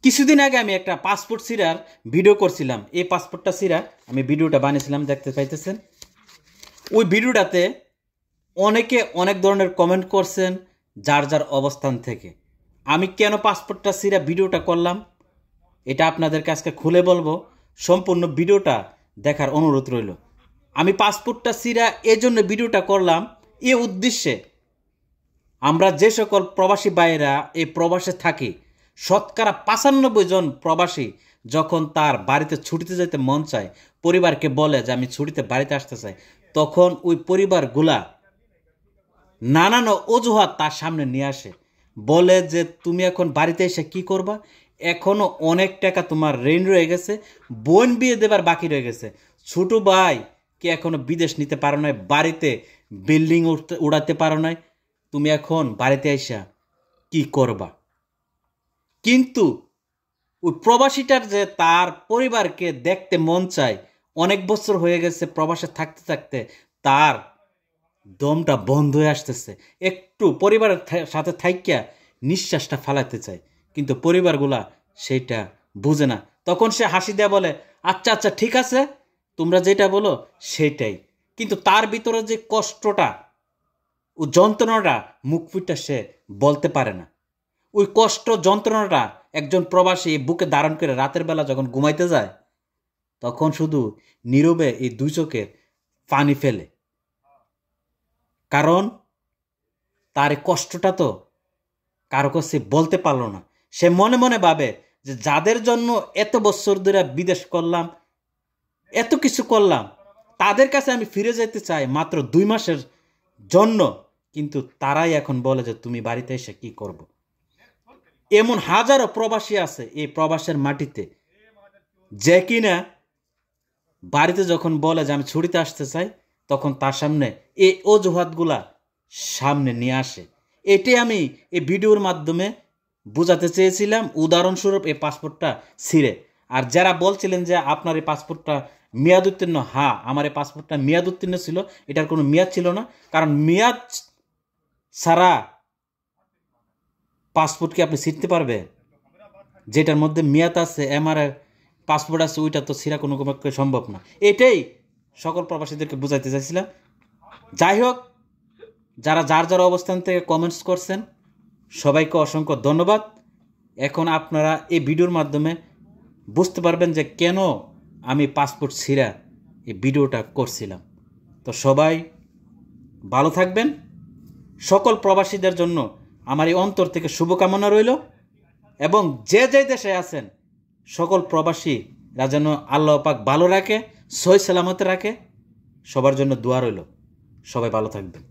কিছুদিন আগে আমি একটা পাসপোর্ট সিরার ভিডিও করছিলাম। এই পাসপোর্টটা সিরা আমি ভিডিওটা বানিয়েছিলাম, দেখতে পাইতেছেন। ওই ভিডিওটাতে অনেকে অনেক ধরনের কমেন্ট করছেন যার যার অবস্থান থেকে। আমি কেন পাসপোর্টটা সিরা ভিডিওটা করলাম এটা আপনাদেরকে আজকে খুলে বলবো। সম্পূর্ণ ভিডিওটা দেখার অনুরোধ রইল। আমি পাসপোর্টটা সিরা এজন্য ভিডিওটা করলাম এই উদ্দেশ্যে, আমরা যে সকল প্রবাসী ভাইয়েরা এই প্রবাসে থাকি, শতকরা 95 জন প্রবাসী যখন তার বাড়িতে ছুটিতে যেতে মন চায়, পরিবারকে বলে যে আমি ছুটিতে বাড়িতে আসতে চাই, তখন ওই পরিবারগুলা নানান অজুহাত তার সামনে নিয়ে আসে। বলে যে তুমি এখন বাড়িতে এসে কি করবা, এখনও অনেক টাকা তোমার ঋণ রয়ে গেছে, বোন বিয়ে দেবার বাকি রয়ে গেছে, ছোট ভাই কে এখনো বিদেশ নিতে পারো নাই, বাড়িতে বিল্ডিং উড়াতে পারো নাই, তুমি এখন বাড়িতে আইসা কি করবা। কিন্তু ওই প্রবাসীটার যে তার পরিবারকে দেখতে মন চায়, অনেক বছর হয়ে গেছে প্রবাসে থাকতে থাকতে তার দমটা বন্ধ হয়ে আসতেছে, একটু পরিবারের সাথে থাইকা নিঃশ্বাসটা ফালাতে চায়, কিন্তু পরিবারগুলা সেইটা বুঝে না। তখন সে হাসি দেয়া বলে আচ্ছা আচ্ছা ঠিক আছে, তোমরা যেটা বলো সেটাই। কিন্তু তার ভিতরে যে কষ্টটা ও যন্ত্রণাটা মুখ ফুটে সে বলতে পারে না। ওই কষ্ট যন্ত্রণাটা একজন প্রবাসী বুকে ধারণ করে রাতের বেলা যখন ঘুমাইতে যায়, তখন শুধু নীরবে এই দুই চোখের পানি ফেলে। কারণ তার এই কষ্টটা তো কারো কাছে বলতে পারলো না। সে মনে মনে ভাবে যে যাদের জন্য এত বছর ধরে বিদেশ করলাম, এত কিছু করলাম, তাদের কাছে আমি ফিরে যেতে চাই মাত্র 2 মাসের জন্য, কিন্তু তারাই এখন বলে যে তুমি বাড়িতে এসে কি করব। এমন হাজারো প্রবাসী আছে এই প্রবাসের মাটিতে, যে কিনা বাড়িতে যখন বলে যে আমি ছুটিতে আসতে চাই, তখন তার সামনে এই অজুহাতগুলা সামনে নিয়ে আসে। এটাই আমি এই ভিডিওর মাধ্যমে বোঝাতে চেয়েছিলাম, উদাহরণস্বরূপ এই পাসপোর্টটা ছিঁড়ে। আর যারা বলছিলেন যে আপনার এই পাসপোর্টটা মেয়াদ উত্তীর্ণ, হ্যাঁ আমার এই পাসপোর্টটা মেয়াদ উত্তীর্ণ ছিল, এটার কোনো মেয়াদ ছিল না। কারণ মেয়াদ ছাড়া পাসপোর্ট কি আপনি ছিঁড়তে পারবে? যেটার মধ্যে মেয়াদ আছে, এমআরআই পাসপোর্ট আছে, ওইটা তো ছিঁড়া কোনো সম্ভব না। এটাই সকল প্রবাসীদেরকে বুঝাইতে চাইছিলাম। যাই হোক, যারা যার যার অবস্থান থেকে কমেন্টস করছেন সবাইকে অসংখ্য ধন্যবাদ। এখন আপনারা এই ভিডিওর মাধ্যমে বুঝতে পারবেন যে কেন আমি পাসপোর্ট ছিঁড়া এই ভিডিওটা করছিলাম। তো সবাই ভালো থাকবেন। সকল প্রবাসীদের জন্য আমার এই অন্তর থেকে শুভকামনা রইল, এবং যে যে দেশে আছেন সকল প্রবাসীরা যেন আল্লাহ পাক ভালো রাখে, সহি সালামতে রাখে, সবার জন্য দোয়া রইল। সবাই ভালো থাকবেন।